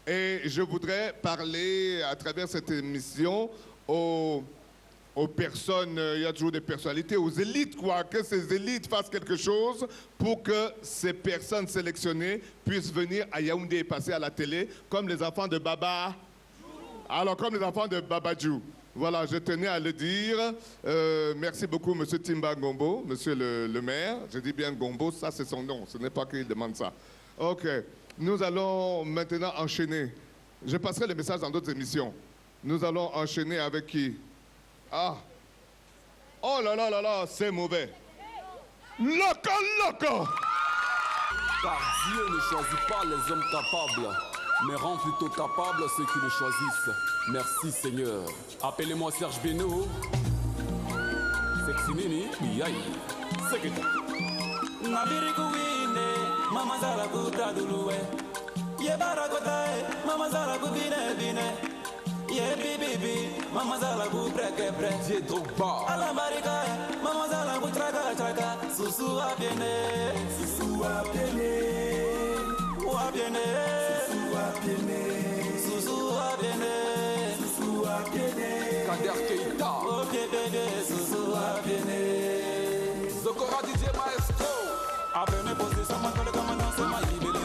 Et je voudrais parler à travers cette émission aux personnes, il y a toujours des personnalités, aux élites, quoi, que ces élites fassent quelque chose pour que ces personnes sélectionnées puissent venir à Yaoundé et passer à la télé, comme les enfants de Baba. Alors, comme les enfants de Babadjou. Voilà, je tenais à le dire. Merci beaucoup, monsieur Timba Gombo, monsieur le maire. Je dis bien Gombo, ça c'est son nom, ce n'est pas qu'il demande ça. OK. Nous allons maintenant enchaîner. Je passerai le message dans d'autres émissions. Nous allons enchaîner avec qui? Ah! Oh là là là là, c'est mauvais. Loco, loco! Car Dieu ne choisit pas les hommes capables, mais rend plutôt capables ceux qui le choisissent. Merci Seigneur. Appelez-moi Serge Beno. Sexy Nini, Biaï. C'est que Mama Zara Kubra Duluwe, Yebara Kotae, Mama Zara Kubine Bine, Yebi, Mama Zara Kubra Kebre, Drogba, Alamarika, Mama Zara Kutraka Traka, Susu Abiene, Susu Abiene, Wabiene, Susu Abiene, Susu Abiene, Kader Keita, Okebede, Susu Abiene, Zokora DJ Maestro. Après mes positions, ma collègue m'a dansé ma libéré.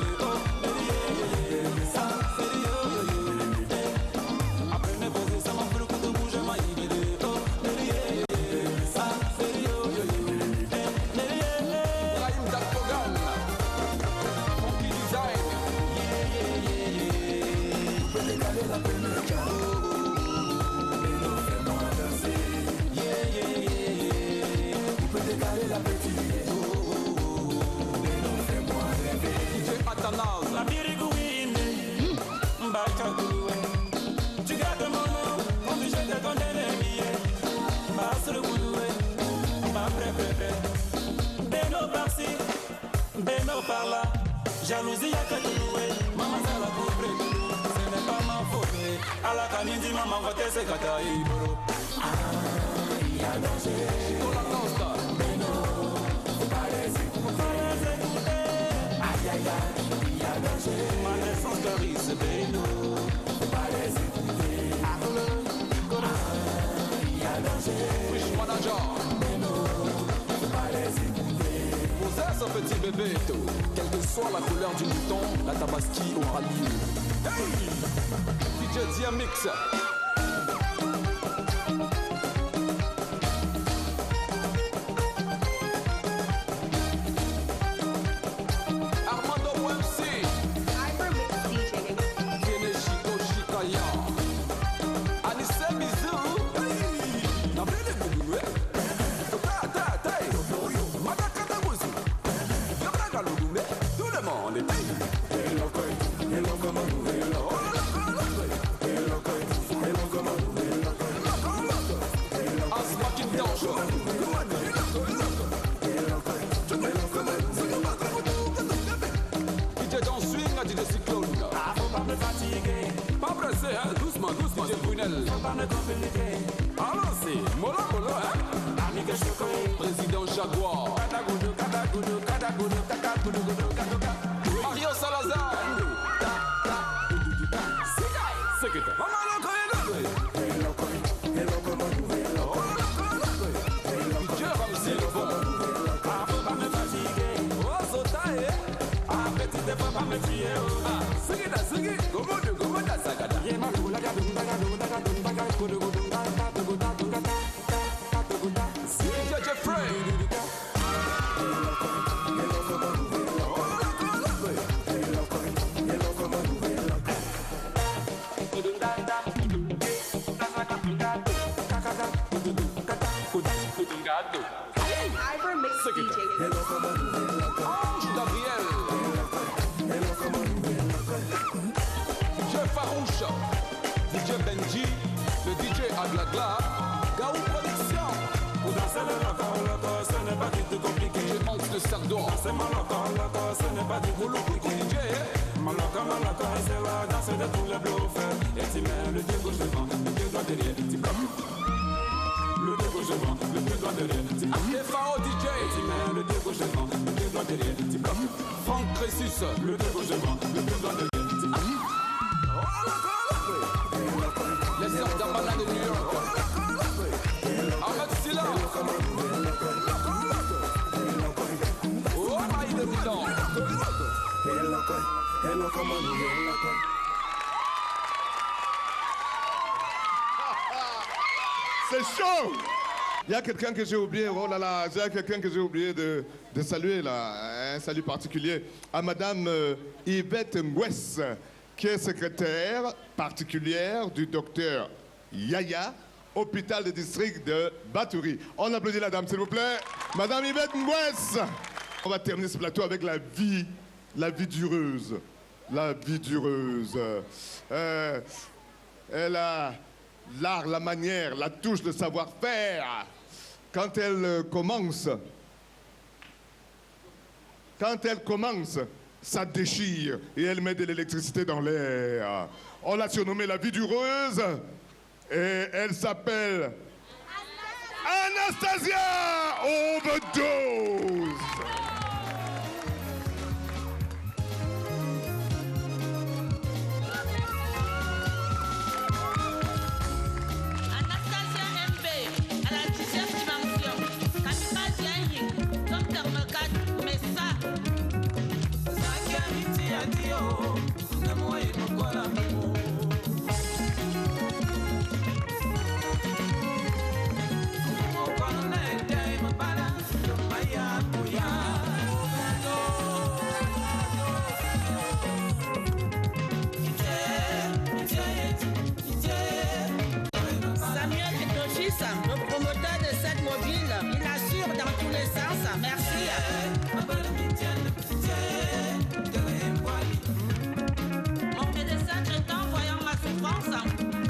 Après mes positions, ma flou de bouger ma libéré. Brahim Dakpogan, Funky Design. Vous pouvez décaler la peine. Mais non, fais-moi danser. Vous pouvez décaler la petite. La biriguine, Mbaka Goué. Tu gardes mon nom, obligé de donner les billets. Basse le Goué, ma pré. Beno par-ci, Beno par-là. Jalousie à Katoué, maman ça la coupe. Ce n'est pas ma faute. À la canine, maman va te se kataï, bro. Ah, il y a danger. Pour la danse, Beno, faut pas les écouter. Aïe, aïe, aïe. Ma naissance Caris Beno, faut pas les écouter. Il y a danger. Wish Manager Beno, faut pas les écouter. Posez ce petit bébé, quelle que soit la couleur du mouton, la tabaski aura lieu. Hey! DJ Diamix. Président Jaguar Mario Salazar Ivor Mix DJ. Ange Gabriel. DJ Farouche. DJ Benji. Le DJ Aglagla. Gaou Production. Pour danser le loco, ce n'est pas du tout compliqué. DJ Hans de Sardon. Danser mon loco, ce n'est pas du tout compliqué. DJ mon loco, c'est la danse de tous les bluffeurs. Et tu mets le pied gauche devant, le pied droit derrière, tu bloques. Le pied gauche devant, le pied droit derrière, tu bloques. FAO DJ. Et tu mets le pied gauche devant, le pied droit derrière, tu bloques. Franck Crésus. Le pied gauche devant, le pied droit derrière, tu bloques. Les sœurs d'Amana de New York. Ahmed Silla. Oh my débutant. C'est chaud! Il y a quelqu'un que j'ai oublié, oh là là, il y a quelqu'un que j'ai oublié de saluer là, un salut particulier à Madame Yvette Mwes, qui est secrétaire particulière du docteur Yaya, hôpital de district de Batouri. On applaudit la dame, s'il vous plaît. Madame Yvette Mwes. On va terminer ce plateau avec la vie dureuse. La vie dureuse. Elle a l'art, la manière, la touche, le savoir-faire. Quand elle commence, ça déchire et elle met de l'électricité dans l'air. On l'a surnommée la vie dureuse et elle s'appelle Anastasia Overdose. Le promoteur de cette mobile, il assure dans tous les sens. Merci. Mon médecin traitant, voyant ma souffrance,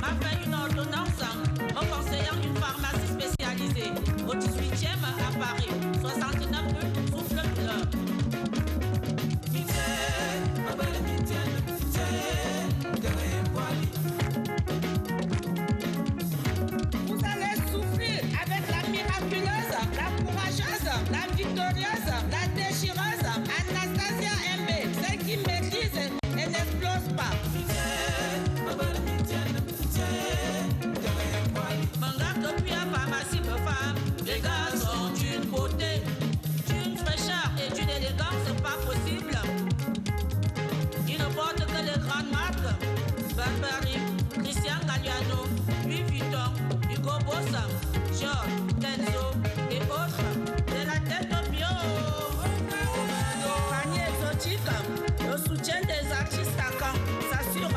m'a fait une ordonnance, me conseillant une pharmacie spécialisée au 18e à Paris, 69 rue Souffle-Fleur. La victorieuse, la déchireuse, Anastasia MB, celle qui maîtrise et n'explose pas. Mon gars, depuis la pharmacie de femme, les gars sont d'une beauté, d'une fraîcheur et d'une élégance pas possible. Ils ne portent que les grandes marques, Burberry, Christian Galliano, Louis Vuitton, Hugo Boss, Dior, Kenzo et autres. Panier exotique, le soutien des artistes à Caen s'assure.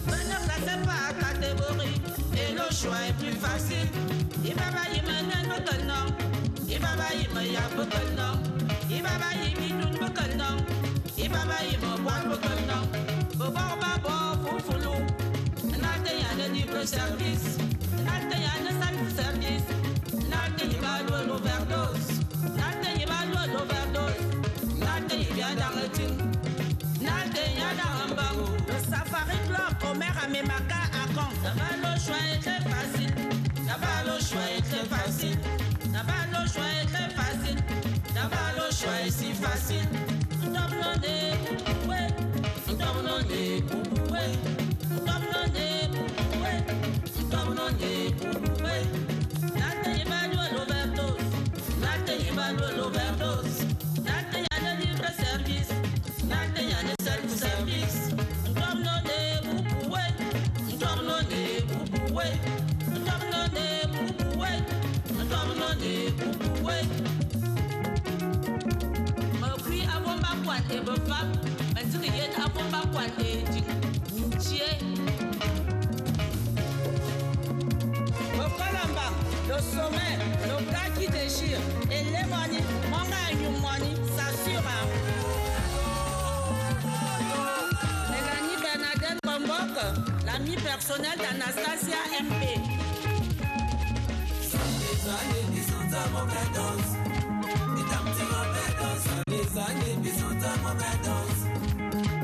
Ne classez pas à catégorie et le choix est plus facile. Il va bailler maintenant que non. Il va bailler me yab que non. Il va bailler bidoun que non. Il va bailler me boire que non. Bobo babo foufoulou. N'atteigne y'a de libre service. N'atteigne y'a de salut service. N'atteigne pas de l'overdose. N'atteigne pas de l'overdose. N'atteigne bien dans le team. N'atteigne dans un bango. Le Safari Club au maire à Memaka à Caen. Là-bas le choix est très facile. Là-bas le choix est très facile. Là-bas le choix est très facile. Là-bas le choix est si facile. Ndobnone bouboué. Ndobnone bouboué. Ndobnone bouboué. Ndobnone bouboué. N'atteigne pas de l'overdose. N'atteigne pas de l'overdose. N'atteigne pas de libre service. N'atteigne pas de self-service. Ndobnone bouboué. Ndobnone bouboué. Ndobnone bouboué. Ndobnone bouboué. Me puis avant ma pointe et me femme. Me dit qu'il y a avant ma pointe et dit Ntier. Me colamba. Le sommet, le gars qui déchire. Et les money, mon gars, you money, ça assure. Mélanie Bernadette Bombok, l'amie personnelle d'Anastasia MP. Les années qui sont à mauvaise dose. Et d'un petit mauvais dose. Les années qui sont à mauvaise dose.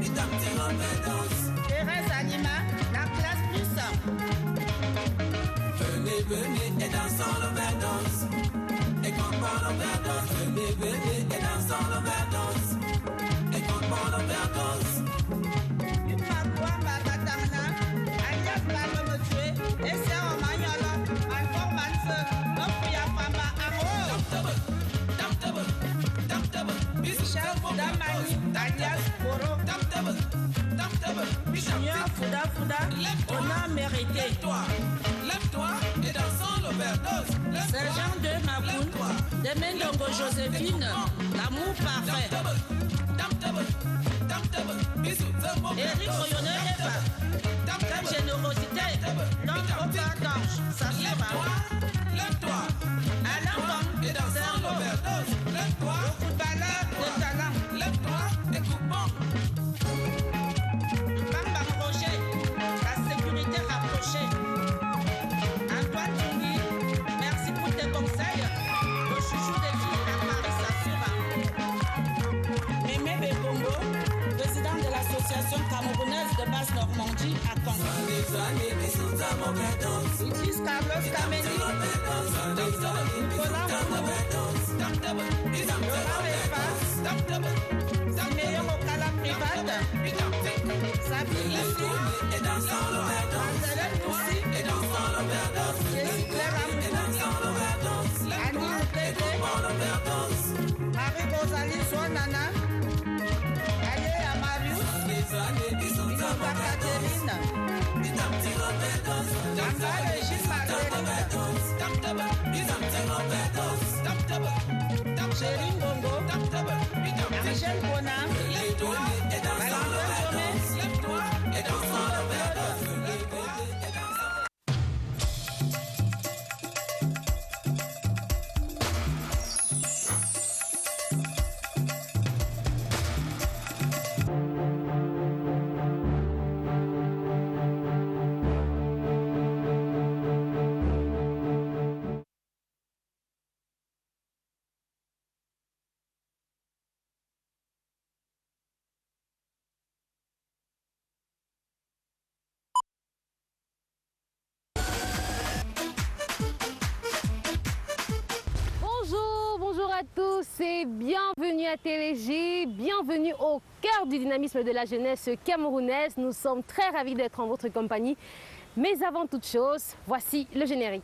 Et d'un petit mauvais dose. Thérèse Anima, la classe plus simple. Venez, venez et dansons l'overdose. Et qu'on parle l'overdose. Venez, venez et dansons l'overdose. Et qu'on parle l'overdose. Une maroua, ma tatana. Agnès va me tuer. Et c'est en magnolo. Encore manfeu. Hop, y'a papa. Amo. Chef Damani. Alias Koro. Seigneur Fouda Fouda. On a mérité. Lève-toi et dansons l'overdose. Sergent de Maboun, Demendongo Joséphine, l'amour parfait. Eric Royonneur Eva, ta générosité, l'homme au d'ange, ça se va. Lève-toi, Alain Bam, et dansons l'overdose. Lève-toi, le footballeur de talent. Lève-toi et coupe bon. Bamba Roger, la sécurité rapprochée. Antoine Toumi, merci pour tes conseils. Le chouchou des filles à Paris Sassura. Mémé Bébongo, président de l'association camerounaise de Basse-Normandie à Caen. Itis Carlos Kameni, Nicolas Laurent Espas, Siméon Okala Private, Sabine Leslie, Angela Toussi, Jessie Claire Amou, Annie Moukete, Marie-Rosalie Swanana, Allé Amarius, Innova Catherine, Anga Régis Marguerite, Chérie Bongo, Angèle Bona, Lève-toi et dansons l'overdose. Bonjour à tous et bienvenue à Télégie, bienvenue au cœur du dynamisme de la jeunesse camerounaise. Nous sommes très ravis d'être en votre compagnie. Mais avant toute chose, voici le générique.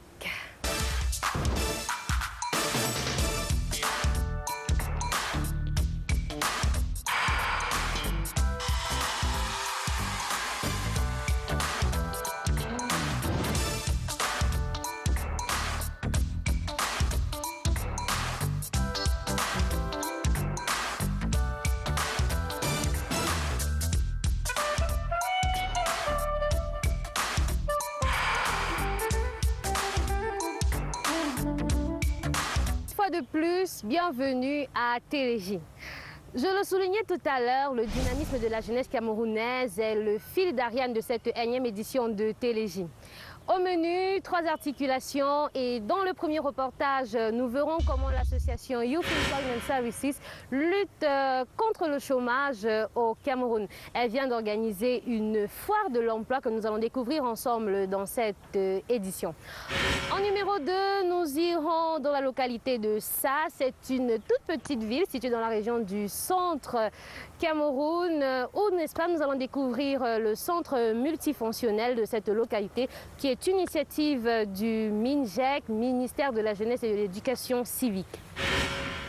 De plus, bienvenue à Télégie. Je le soulignais tout à l'heure, le dynamisme de la jeunesse camerounaise est le fil d'Ariane de cette énième édition de Télégie. Au menu, 3 articulations et dans le premier reportage, nous verrons comment l'association Youth Employment Services lutte contre le chômage au Cameroun. Elle vient d'organiser une foire de l'emploi que nous allons découvrir ensemble dans cette édition. En numéro 2, nous irons dans la localité de Sa. C'est une toute petite ville située dans la région du centre Cameroun, où, n'est-ce pas, nous allons découvrir le centre multifonctionnel de cette localité qui est une initiative du MINJEC, ministère de la Jeunesse et de l'Éducation civique.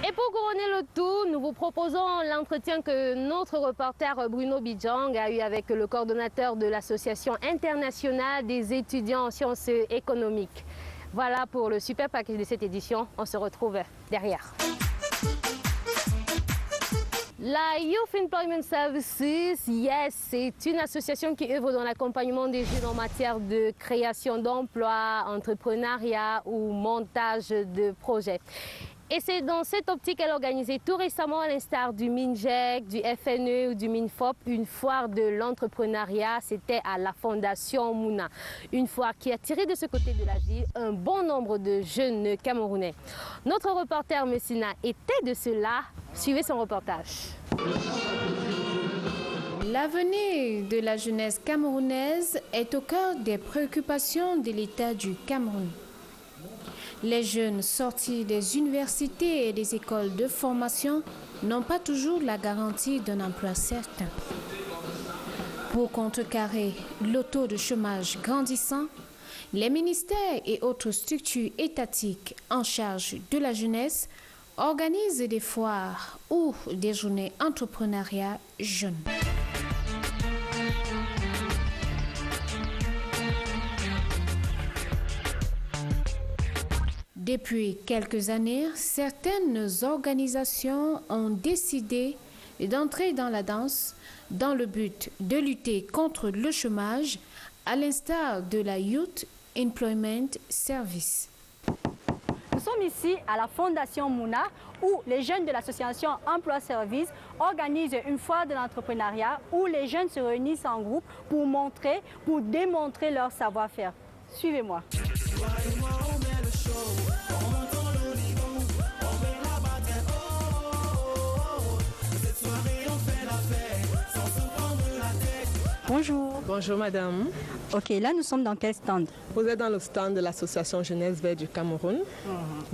Et pour couronner le tout, nous vous proposons l'entretien que notre reporter Bruno Bidjang a eu avec le coordonnateur de l'Association internationale des étudiants en sciences économiques. Voilà pour le super package de cette édition. On se retrouve derrière. La Youth Employment Services, yes, c'est une association qui œuvre dans l'accompagnement des jeunes en matière de création d'emplois, entrepreneuriat ou montage de projets. Et c'est dans cette optique qu'elle a organisé tout récemment, à l'instar du MINJEC, du FNE ou du MINFOP, une foire de l'entrepreneuriat. C'était à la Fondation Mouna. Une foire qui a tiré de ce côté de la ville un bon nombre de jeunes Camerounais. Notre reporter Messina était de cela. Suivez son reportage. L'avenir de la jeunesse camerounaise est au cœur des préoccupations de l'État du Cameroun. Les jeunes sortis des universités et des écoles de formation n'ont pas toujours la garantie d'un emploi certain. Pour contrecarrer le taux de chômage grandissant, les ministères et autres structures étatiques en charge de la jeunesse organisent des foires ou des journées entrepreneuriat jeunes. Depuis quelques années, certaines organisations ont décidé d'entrer dans la danse dans le but de lutter contre le chômage, à l'instar de la Youth Employment Service. Nous sommes ici à la Fondation Mouna où les jeunes de l'association Emploi Service organisent une foire de l'entrepreneuriat où les jeunes se réunissent en groupe pour démontrer leur savoir-faire. Suivez-moi. Bonjour. Bonjour madame. Ok, là nous sommes dans quel stand? Vous êtes dans le stand de l'association Jeunesse Verte du Cameroun,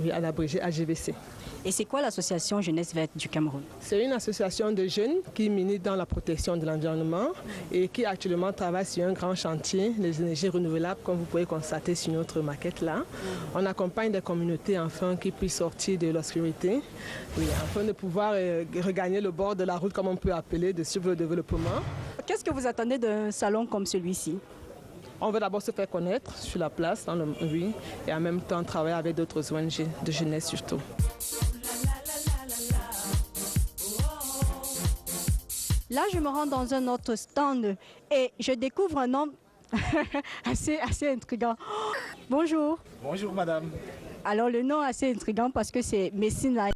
oui, à l'abrégé AGVC. Et c'est quoi l'association Jeunesse Verte du Cameroun? C'est une association de jeunes qui milite dans la protection de l'environnement et qui actuellement travaille sur un grand chantier des énergies renouvelables, comme vous pouvez constater sur notre maquette là. On accompagne des communautés afin qu'ils puissent sortir de l'obscurité, oui, afin de pouvoir regagner le bord de la route, comme on peut appeler, de suivre le développement. Qu'est-ce que vous attendez d'un salon comme celui-ci? On veut d'abord se faire connaître sur la place, oui, et en même temps travailler avec d'autres ONG de jeunesse surtout. Là, je me rends dans un autre stand et je découvre un homme assez intriguant. Bonjour. Bonjour madame. Alors le nom est assez intriguant parce que c'est Messina.